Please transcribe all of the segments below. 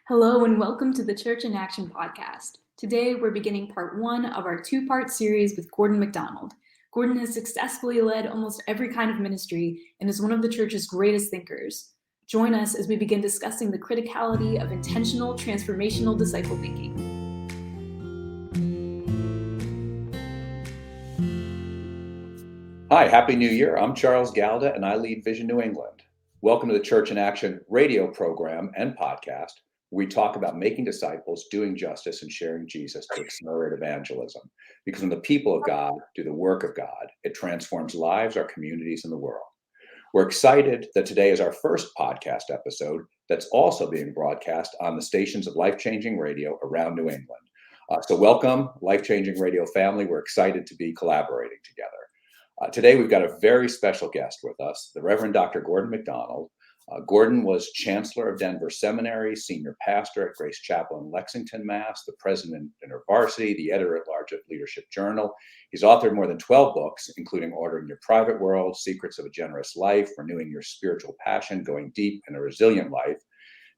Hello and welcome to the Church in Action podcast. Today we're beginning part one of our two-part series with Gordon MacDonald. Gordon has successfully led almost every kind of ministry and is one of the church's greatest thinkers. Join us as we begin discussing the criticality of intentional, transformational disciple making. Hi, Happy New Year. I'm Charles Galda and I lead Vision New England. Welcome to the Church in Action radio program and podcast, where we talk about making disciples, doing justice, and sharing Jesus to accelerate evangelism. Because when the people of God do the work of God, it transforms lives, our communities, and the world. We're excited that today is our first podcast episode that's also being broadcast on the stations of life-changing radio around New England. So welcome, life-changing radio family. We're excited to be collaborating together. Today, we've got a very special guest with us, the Reverend Dr. Gordon MacDonald. Gordon was Chancellor of Denver Seminary, Senior Pastor at Grace Chapel in Lexington, Mass., the President of InterVarsity, the Editor-at-Large of Leadership Journal. He's authored more than 12 books, including Ordering Your Private World, Secrets of a Generous Life, Renewing Your Spiritual Passion, Going Deep in a Resilient Life.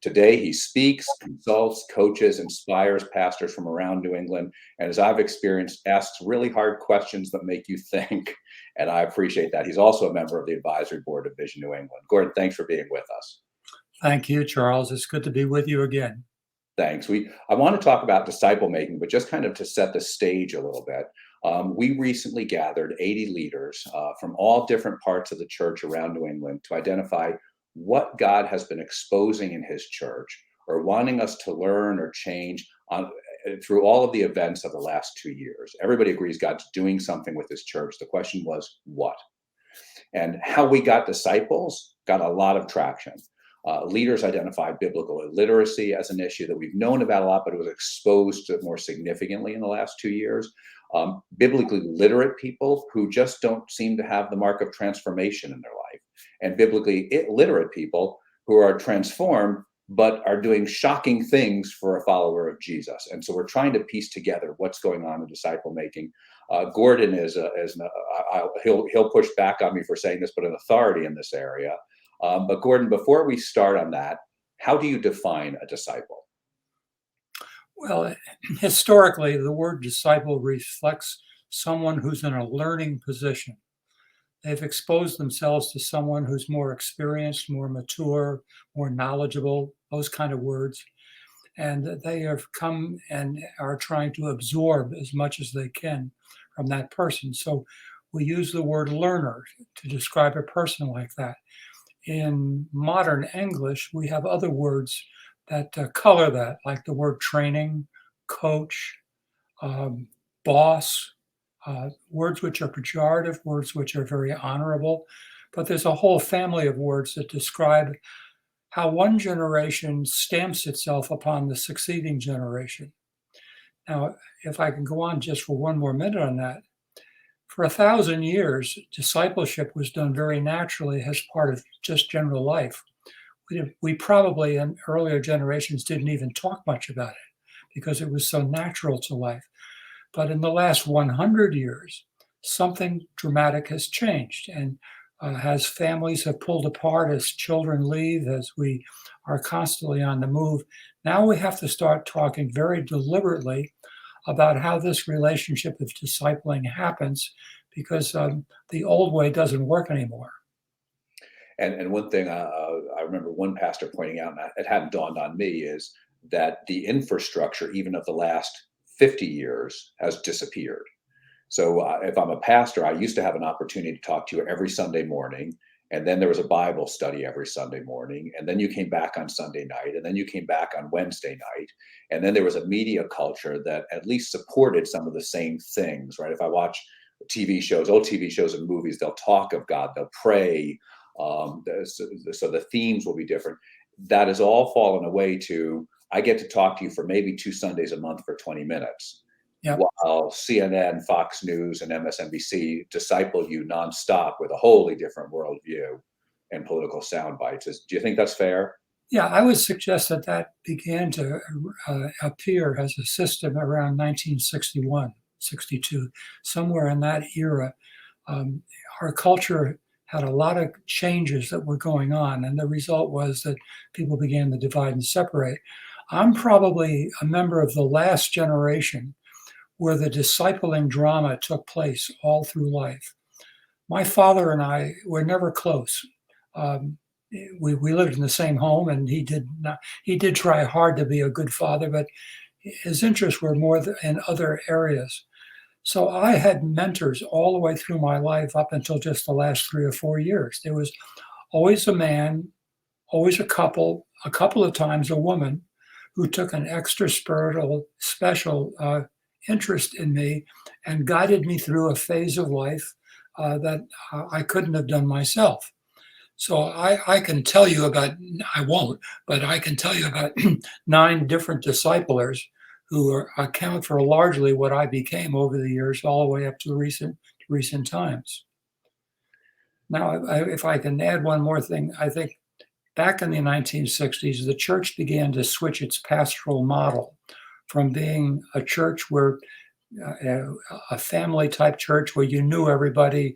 Today, he speaks, consults, coaches, inspires pastors from around New England, and as I've experienced, asks really hard questions that make you think, and I appreciate that. He's also a member of the advisory board of Vision New England. Gordon, thanks for being with us. Thank you, Charles. It's good to be with you again. Thanks. I want to talk about disciple making, but just kind of to set the stage a little bit. We recently gathered 80 leaders from all different parts of the church around New England to identify what God has been exposing in his church or wanting us to learn or change through all of the events of the last 2 years. Everybody agrees God's doing something with his church. The question was, what? And how we got disciples got a lot of traction. Leaders identified biblical illiteracy as an issue that we've known about a lot, but it was exposed more significantly in the last 2 years. Biblically literate people who just don't seem to have the mark of transformation in their life, and biblically illiterate people who are transformed but are doing shocking things for a follower of Jesus. And so we're trying to piece together what's going on in disciple making. Gordon he'll push back on me for saying this, but an authority in this area. But Gordon, before we start on that, how do you define a disciple? Well, historically, the word disciple reflects someone who's in a learning position. They've exposed themselves to someone who's more experienced, more mature, more knowledgeable, those kind of words. And they have come and are trying to absorb as much as they can from that person. So we use the word learner to describe a person like that. In modern English, we have other words that color that, like the word training, coach, boss, words which are pejorative, words which are very honorable. But there's a whole family of words that describe how one generation stamps itself upon the succeeding generation. Now, if I can go on just for one more minute on that, for 1,000 years, discipleship was done very naturally as part of just general life. We probably in earlier generations didn't even talk much about it because it was so natural to life. But in the last 100 years, something dramatic has changed. And as families have pulled apart, as children leave, as we are constantly on the move, now we have to start talking very deliberately about how this relationship of discipling happens, because the old way doesn't work anymore. And one thing I remember one pastor pointing out, and it hadn't dawned on me, is that the infrastructure, even of the last 50 years, has disappeared. So if I'm a pastor, I used to have an opportunity to talk to you every Sunday morning, and then there was a Bible study every Sunday morning, and then you came back on Sunday night, and then you came back on Wednesday night, and then there was a media culture that at least supported some of the same things, right? If I watch TV shows, old TV shows and movies, they'll talk of God, they'll pray, so the themes will be different. That has all fallen away to, I get to talk to you for maybe 2 Sundays a month for 20 minutes. Yep. While CNN, Fox News, and MSNBC disciple you nonstop with a wholly different worldview and political sound bites. Do you think that's fair? Yeah, I would suggest that began to appear as a system around 1961, 62, somewhere in that era. Our culture had a lot of changes that were going on, and the result was that people began to divide and separate. I'm probably a member of the last generation where the discipling drama took place all through life. My father and I were never close. Um, we lived in the same home, and he did try hard to be a good father, but his interests were more in other areas. So I had mentors all the way through my life up until just the last 3 or 4 years. There was always a man, always a couple of times a woman who took an extra spiritual, special interest in me and guided me through a phase of life that I couldn't have done myself. So I can tell you about, I won't, but I can tell you about 9 different disciplers who account for largely what I became over the years, all the way up to recent times. Now, if I can add one more thing, I think back in the 1960s, the church began to switch its pastoral model from being a church where a family type church where you knew everybody.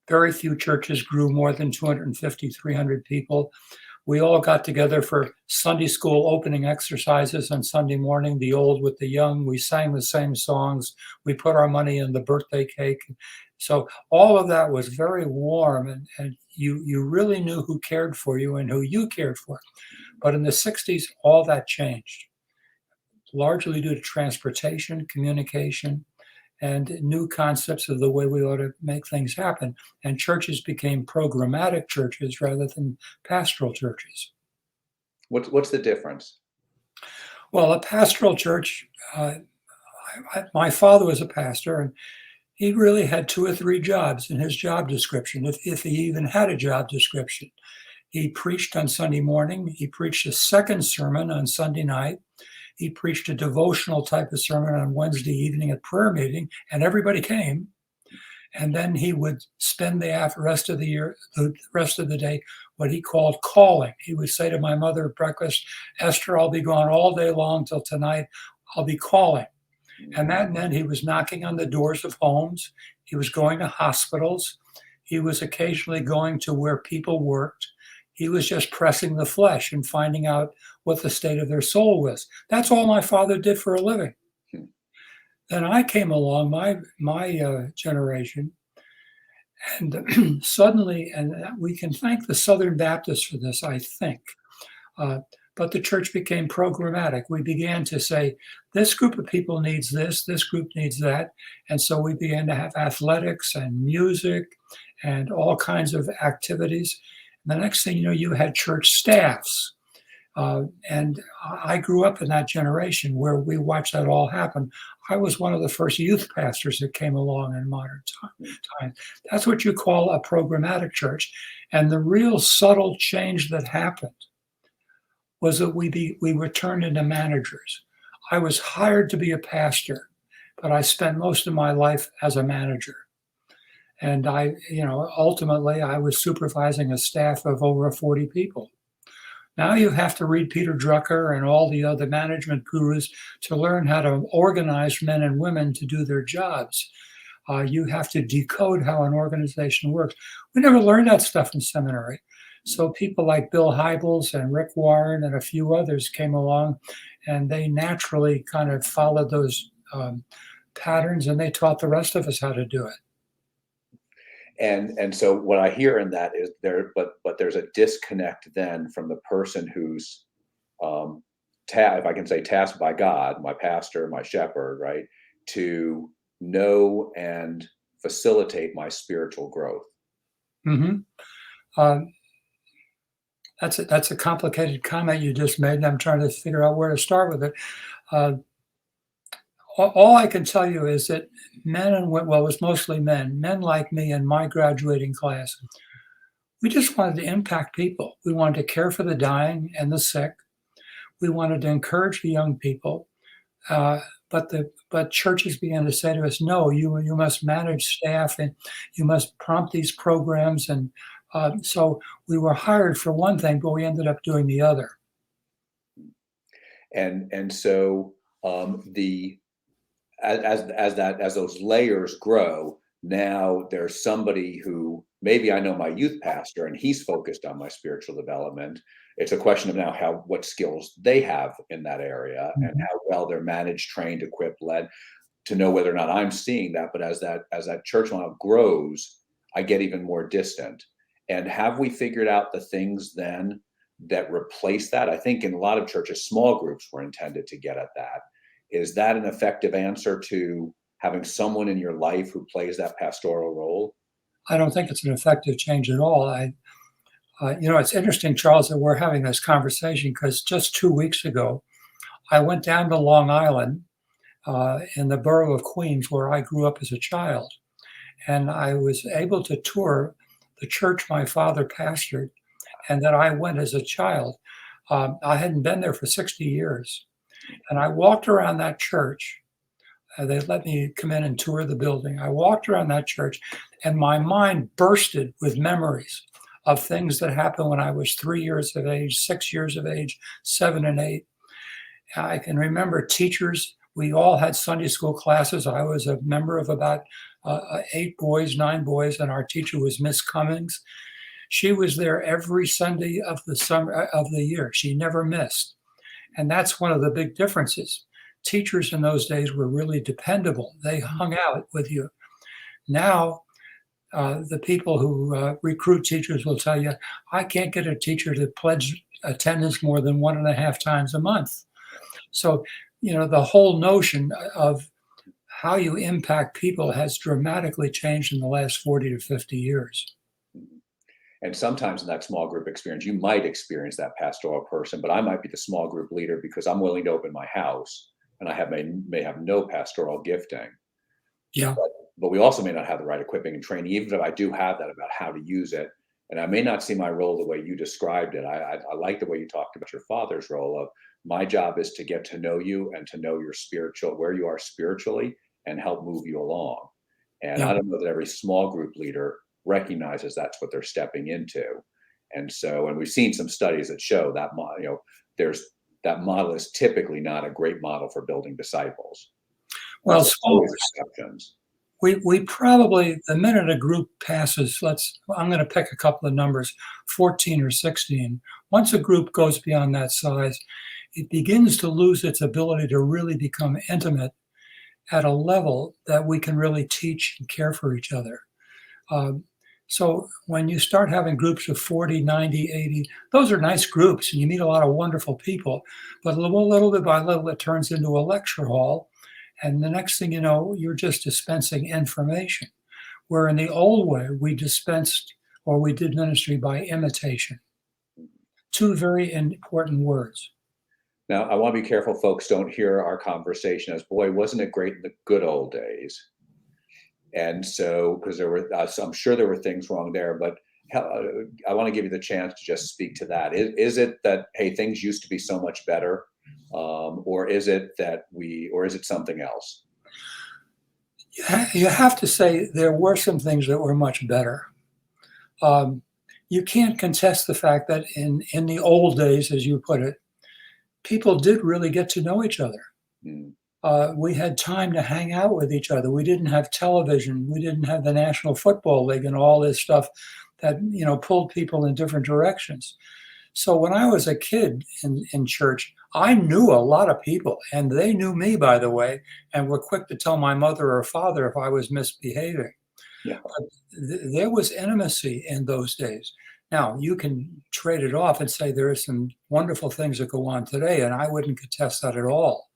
Very few churches grew more than 250, 300 people. We all got together for Sunday school opening exercises on Sunday morning, the old with the young. We sang the same songs. We put our money in the birthday cake. So all of that was very warm, and you really knew who cared for you and who you cared for. But in the 60s, all that changed, largely due to transportation, communication, and new concepts of the way we ought to make things happen. And churches became programmatic churches rather than pastoral churches. What's the difference? Well, a pastoral church, my father was a pastor, and he really had 2 or 3 jobs in his job description, if he even had a job description. He preached on Sunday morning. He preached a second sermon on Sunday night. He preached a devotional type of sermon on Wednesday evening at prayer meeting, and everybody came. And then he would spend the rest of the day, what he called calling. He would say to my mother at breakfast, "Esther, I'll be gone all day long till tonight. I'll be calling." And that meant he was knocking on the doors of homes. He was going to hospitals. He was occasionally going to where people worked. He was just pressing the flesh and finding out what the state of their soul was. That's all my father did for a living. Then I came along, my generation, and suddenly, and we can thank the Southern Baptists for this, I think, but the church became programmatic. We began to say, this group of people needs this group needs that. And so we began to have athletics and music and all kinds of activities. And the next thing you know, you had church staffs. And I grew up in that generation where we watched that all happen. I was one of the first youth pastors that came along in modern time. That's what you call a programmatic church. And the real subtle change that happened was that we were turned into managers. I was hired to be a pastor, but I spent most of my life as a manager. And ultimately I was supervising a staff of over 40 people. Now you have to read Peter Drucker and all the other management gurus to learn how to organize men and women to do their jobs. You have to decode how an organization works. We never learned that stuff in seminary. So people like Bill Hybels and Rick Warren and a few others came along, and they naturally kind of followed those patterns, and they taught the rest of us how to do it. And so what I hear in that is but there's a disconnect then from the person who's if I can say tasked by God, my pastor, my shepherd, right, to know and facilitate my spiritual growth. Mm-hmm. That's a complicated comment you just made, and I'm trying to figure out where to start with it. All I can tell you is that men and women, well, it was mostly men like me in my graduating class, we just wanted to impact people. We wanted to care for the dying and the sick. We wanted to encourage the young people. But churches began to say to us, no, you must manage staff and you must prompt these programs. And so we were hired for one thing, but we ended up doing the other. And so as those layers grow, now there's somebody who maybe I know my youth pastor and he's focused on my spiritual development. It's a question of now what skills they have in that area and Mhm. how well they're managed, trained, equipped, led, to know whether or not I'm seeing that. But as that church model grows, I get even more distant. And have we figured out the things then that replace that? I think in a lot of churches, small groups were intended to get at that. Is that an effective answer to having someone in your life who plays that pastoral role? I don't think it's an effective change at all. It's interesting, Charles, that we're having this conversation because just 2 weeks ago, I went down to Long Island in the borough of Queens, where I grew up as a child. And I was able to tour the church my father pastored and that I went as a child. I hadn't been there for 60 years. And I walked around that church. They let me come in and tour the building. I walked around that church and my mind bursted with memories of things that happened when I was 3 years of age, 6 years of age, 7 and 8. I can remember teachers. We all had Sunday school classes. I was a member of about 8 boys, 9 boys, and our teacher was Miss Cummings. She was there every Sunday of the summer of the year. She never missed. And that's one of the big differences. Teachers in those days were really dependable. They hung out with you. Now, the people who recruit teachers will tell you, I can't get a teacher to pledge attendance more than 1.5 times a month. So, the whole notion of how you impact people has dramatically changed in the last 40 to 50 years. And sometimes in that small group experience, you might experience that pastoral person, but I might be the small group leader because I'm willing to open my house and may have no pastoral gifting. Yeah. But we also may not have the right equipping and training, even if I do have that about how to use it. And I may not see my role the way you described it. I like the way you talked about your father's role of my job is to get to know you and to know your spiritual, where you are spiritually and help move you along. And Yeah. I don't know that every small group leader recognizes that's what they're stepping into. And we've seen some studies that show that, there's that model is typically not a great model for building disciples. Well, There's always exceptions. we probably, the minute a group passes, I'm going to pick a couple of numbers, 14 or 16. Once a group goes beyond that size, it begins to lose its ability to really become intimate at a level that we can really teach and care for each other. So when you start having groups of 40, 90, 80, those are nice groups and you meet a lot of wonderful people. But little bit by little, it turns into a lecture hall. And the next thing you know, you're just dispensing information. Where in the old way, we dispensed or we did ministry by imitation. Two very important words. Now, I want to be careful folks don't hear our conversation as, boy, wasn't it great in the good old days? And so, because I'm sure there were things wrong there, but I want to give you the chance to just speak to that. Is it that, hey, things used to be so much better? Or is it something else? You have to say there were some things that were much better. You can't contest the fact that in the old days, as you put it, people did really get to know each other. Mm. We had time to hang out with each other. We didn't have television. We didn't have the National Football League and all this stuff that pulled people in different directions. So when I was a kid in church, I knew a lot of people, and they knew me, by the way, and were quick to tell my mother or father if I was misbehaving. Yeah. There was intimacy in those days. Now, you can trade it off and say there are some wonderful things that go on today, and I wouldn't contest that at all.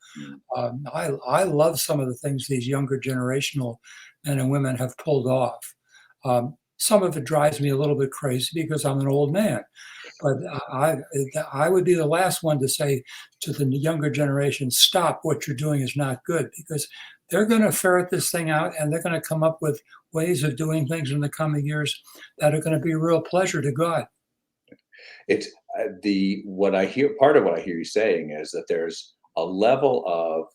I love some of the things these younger generational men and women have pulled off. Some of it drives me a little bit crazy because I'm an old man. But I would be the last one to say to the younger generation, stop, what you're doing is not good, because they're going to ferret this thing out and they're going to come up with ways of doing things in the coming years that are going to be a real pleasure to God. It's part of what I hear you saying is that there's a level of,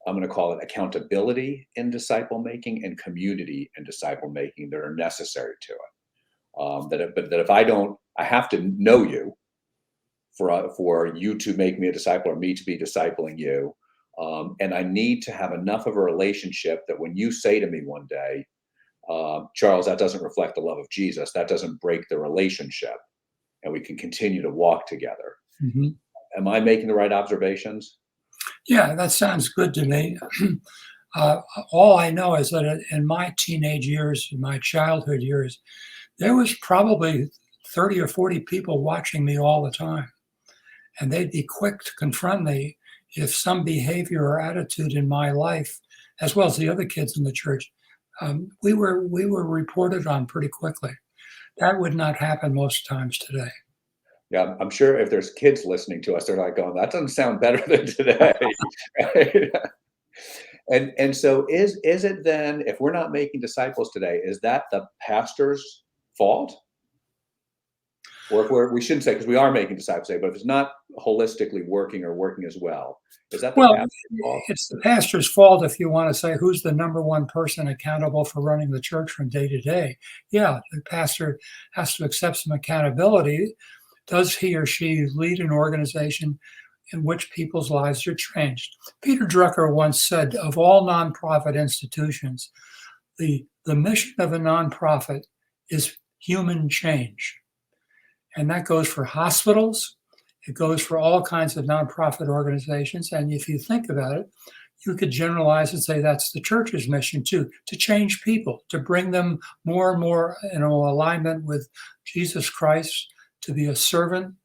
I'm going to call it accountability in disciple making and community in disciple making that are necessary to it. But if I have to know you for you to make me a disciple or me to be discipling you. And I need to have enough of a relationship that when you say to me one day, Charles, that doesn't reflect the love of Jesus. That doesn't break the relationship, and we can continue to walk together. Mhm. Am I making the right observations? Yeah, that sounds good to me. All I know is that in my teenage years, in my childhood years, there was probably 30 or 40 people watching me all the time. And they'd be quick to confront me if some behavior or attitude in my life, as well as the other kids in the church, we were reported on pretty quickly. That would not happen most times today. Yeah, I'm sure if there's kids listening to us, they're like going, "That doesn't sound better than today." Right? And so is it then, if we're not making disciples today, is that the pastor's fault? Or if we shouldn't say, because we are making disciples today, but if it's not holistically working or working as well, is that the Well, pastor's fault? it's the pastor's fault if you want to say who's the number one person accountable for running the church from day to day. Yeah, the pastor has to accept some accountability. Does he or she lead an organization in which people's lives are changed? Peter Drucker once said, of all nonprofit institutions, the mission of a nonprofit is human change. And that goes for hospitals. It goes for all kinds of nonprofit organizations. And if you think about it, you could generalize and say that's the church's mission too, to change people, to bring them more and more in alignment with Jesus Christ, to be a servant.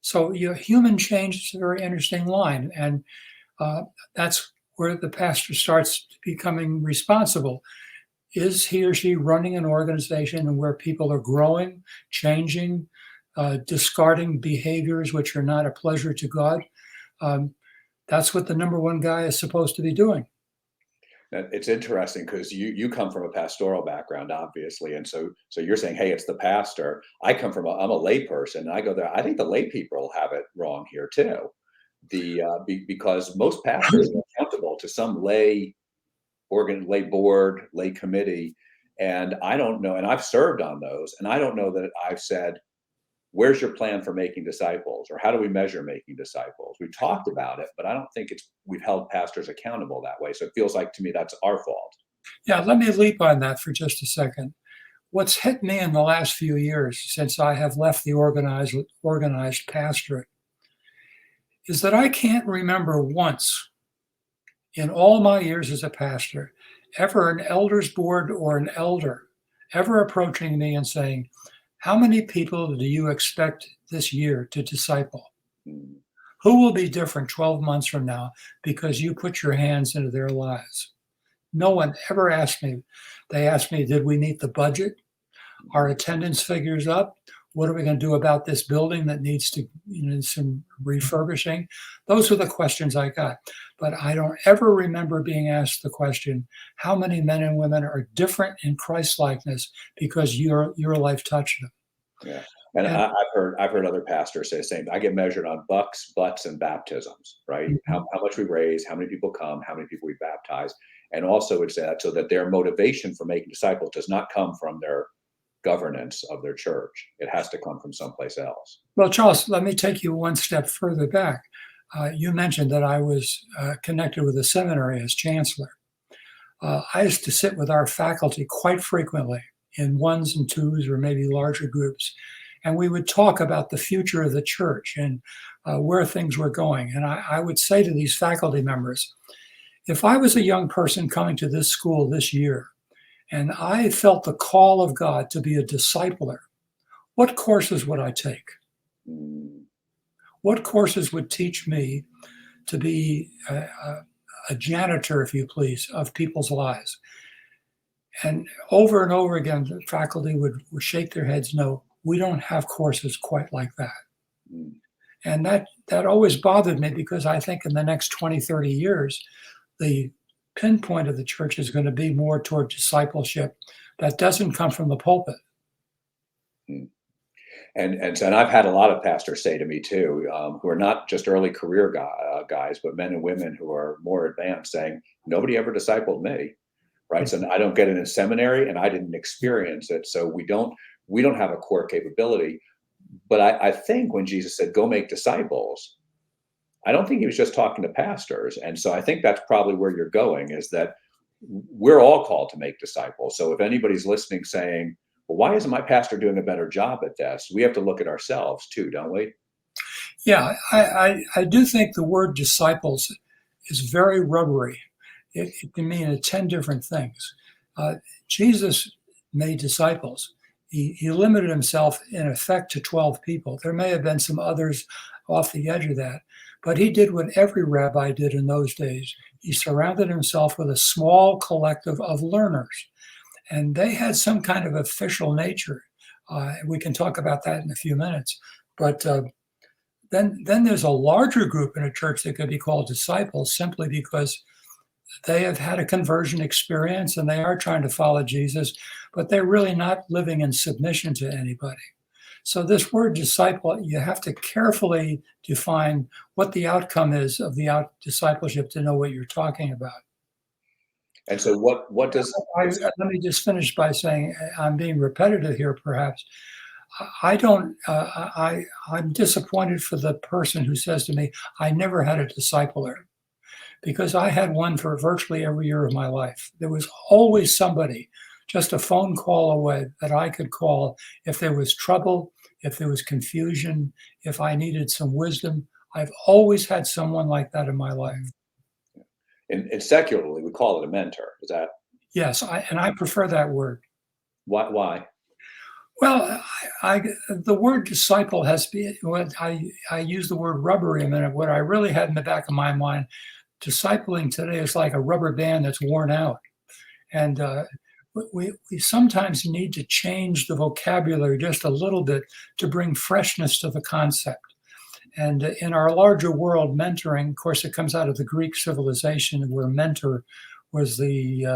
So human change is a very interesting line. And that's where the pastor starts becoming responsible. Is he or she running an organization where people are growing, changing, discarding behaviors which are not a pleasure to God? That's what the number one guy is supposed to be doing. It's interesting because you come from a pastoral background, obviously, and so you're saying, hey, it's the pastor. I'm a lay person. And I go there. I think the lay people have it wrong here too. Because most pastors are accountable to some lay lay board, lay committee, and I don't know. And I've served on those, and I don't know that I've said, where's your plan for making disciples, or how do we measure making disciples? We talked about it, but I don't think we've held pastors accountable that way. So it feels like to me that's our fault. Yeah, let me leap on that for just a second. What's hit me in the last few years since I have left the organized pastorate is that I can't remember once in all my years as a pastor ever an elders board or an elder ever approaching me and saying, how many people do you expect this year to disciple? Mm. Who will be different 12 months from now because you put your hands into their lives? No one ever asked me. They asked me, did we meet the budget? Are attendance figures up? What are we going to do about this building that needs to, some refurbishing? Those are the questions I got. But I don't ever remember being asked the question, how many men and women are different in Christ-likeness because your life touched them? Yeah. And I've heard other pastors say the same. I get measured on bucks, butts, and baptisms, right? Mhm. How much we raise, how many people come, how many people we baptize. And also would say that so that their motivation for making disciples does not come from their governance of their church. It has to come from someplace else. Well, Charles, let me take you one step further back. You mentioned that I was connected with a seminary as chancellor. I used to sit with our faculty quite frequently in ones and twos or maybe larger groups, and we would talk about the future of the church and where things were going. And I would say to these faculty members, if I was a young person coming to this school this year, and I felt the call of God to be a discipler, what courses would I take? Mm. What courses would teach me to be a janitor, if you please, of people's lives? And over again, the faculty would shake their heads, no, we don't have courses quite like that. Mm. And that always bothered me because I think in the next 20, 30 years, the pinpoint of the church is going to be more toward discipleship that doesn't come from the pulpit. Mm. And I've had a lot of pastors say to me too, who are not just early career guys, but men and women who are more advanced, saying nobody ever discipled me, right? So I don't get it in seminary, and I didn't experience it, so we don't have a core capability. But I think when Jesus said, "Go make disciples," I don't think he was just talking to pastors, and so I think that's probably where you're going. Is that we're all called to make disciples. So if anybody's listening saying, well, why isn't my pastor doing a better job at this? We have to look at ourselves too, don't we? Yeah, I do think the word disciples is very rubbery. It can mean 10 different things. Jesus made disciples. He limited himself, in effect, to 12 people. There may have been some others off the edge of that, but he did what every rabbi did in those days. He surrounded himself with a small collective of learners, and they had some kind of official nature. We can talk about that in a few minutes. But then there's a larger group in a church that could be called disciples simply because they have had a conversion experience and they are trying to follow Jesus, but they're really not living in submission to anybody. So this word disciple, you have to carefully define what the outcome is of the discipleship to know what you're talking about. And so what does... Let me just finish by saying, I'm being repetitive here perhaps. I'm disappointed for the person who says to me, I never had a discipler, because I had one for virtually every year of my life. There was always somebody, just a phone call away, that I could call if there was trouble, if there was confusion, if I needed some wisdom. I've always had someone like that in my life. And secularly, we call it a mentor. Is that? Yes, I prefer that word. Why? Well, the word disciple has been, I use the word rubbery a minute. What I really had in the back of my mind, discipling today is like a rubber band that's worn out. And we sometimes need to change the vocabulary just a little bit to bring freshness to the concept. And in our larger world, mentoring, of course, it comes out of the Greek civilization, where mentor was he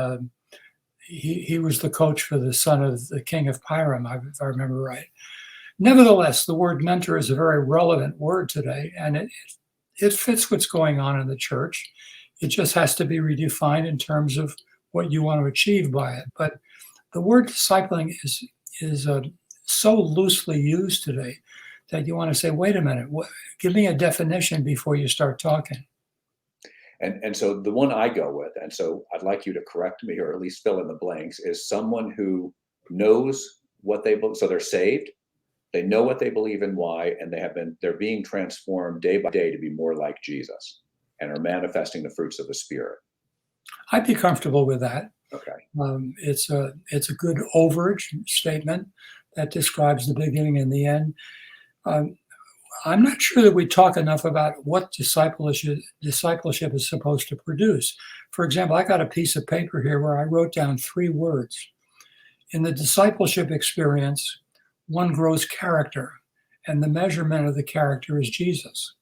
was the coach for the son of the king of Pyram, if I remember right. Nevertheless, the word mentor is a very relevant word today, and it fits what's going on in the church. It just has to be redefined in terms of what you want to achieve by it. But the word discipling is so loosely used today that you want to say, wait a minute, give me a definition before you start talking. And so the one I go with, and so I'd like you to correct me or at least fill in the blanks, is someone who knows what they believe. So they're saved, they know what they believe and why, and they're being transformed day by day to be more like Jesus and are manifesting the fruits of the Spirit. I'd be comfortable with that. Okay. It's a good overage statement that describes the beginning and the end. I'm not sure that we talk enough about what discipleship is supposed to produce. For example, I got a piece of paper here where I wrote down 3 words. In the discipleship experience, one grows character, and the measurement of the character is Jesus.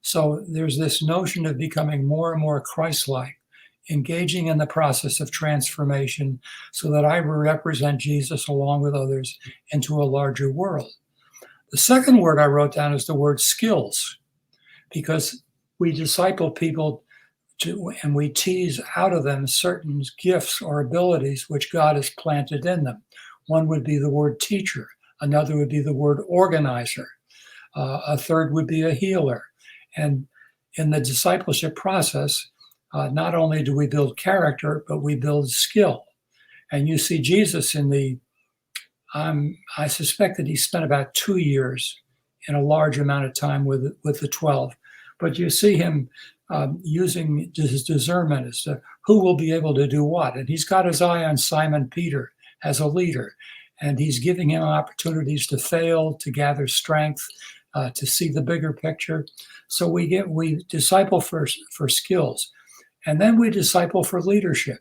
So there's this notion of becoming more and more Christ-like, engaging in the process of transformation so that I represent Jesus along with others into a larger world. The second word I wrote down is the word skills, because we disciple people and we tease out of them certain gifts or abilities which God has planted in them. One would be the word teacher. Another would be the word organizer. A third would be a healer. And in the discipleship process, not only do we build character, but we build skill. And you see Jesus I suspect that he spent about 2 years in a large amount of time with the 12. But you see him using his discernment as to who will be able to do what. And he's got his eye on Simon Peter as a leader. And he's giving him opportunities to fail, to gather strength, to see the bigger picture. So we disciple for skills. And then we disciple for leadership.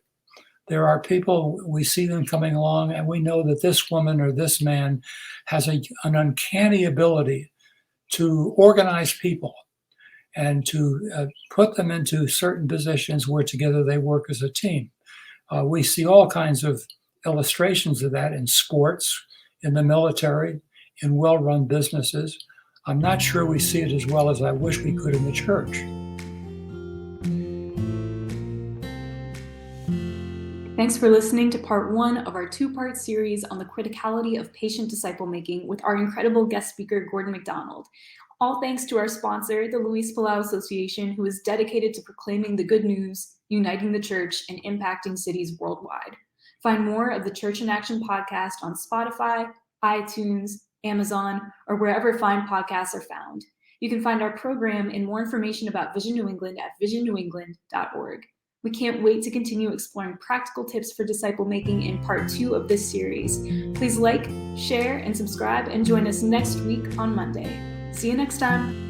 There are people, we see them coming along, and we know that this woman or this man has an uncanny ability to organize people and to put them into certain positions where together they work as a team. We see all kinds of illustrations of that in sports, in the military, in well-run businesses. I'm not sure we see it as well as I wish we could in the church. Thanks for listening to part 1 of our 2-part series on the criticality of patient disciple making with our incredible guest speaker, Gordon MacDonald. All thanks to our sponsor, the Luis Palau Association, who is dedicated to proclaiming the good news, uniting the church, and impacting cities worldwide. Find more of the Church in Action podcast on Spotify, iTunes, Amazon, or wherever fine podcasts are found. You can find our program and more information about Vision New England at visionnewengland.org. We can't wait to continue exploring practical tips for disciple making in part 2 of this series. Please like, share, and subscribe, and join us next week on Monday. See you next time.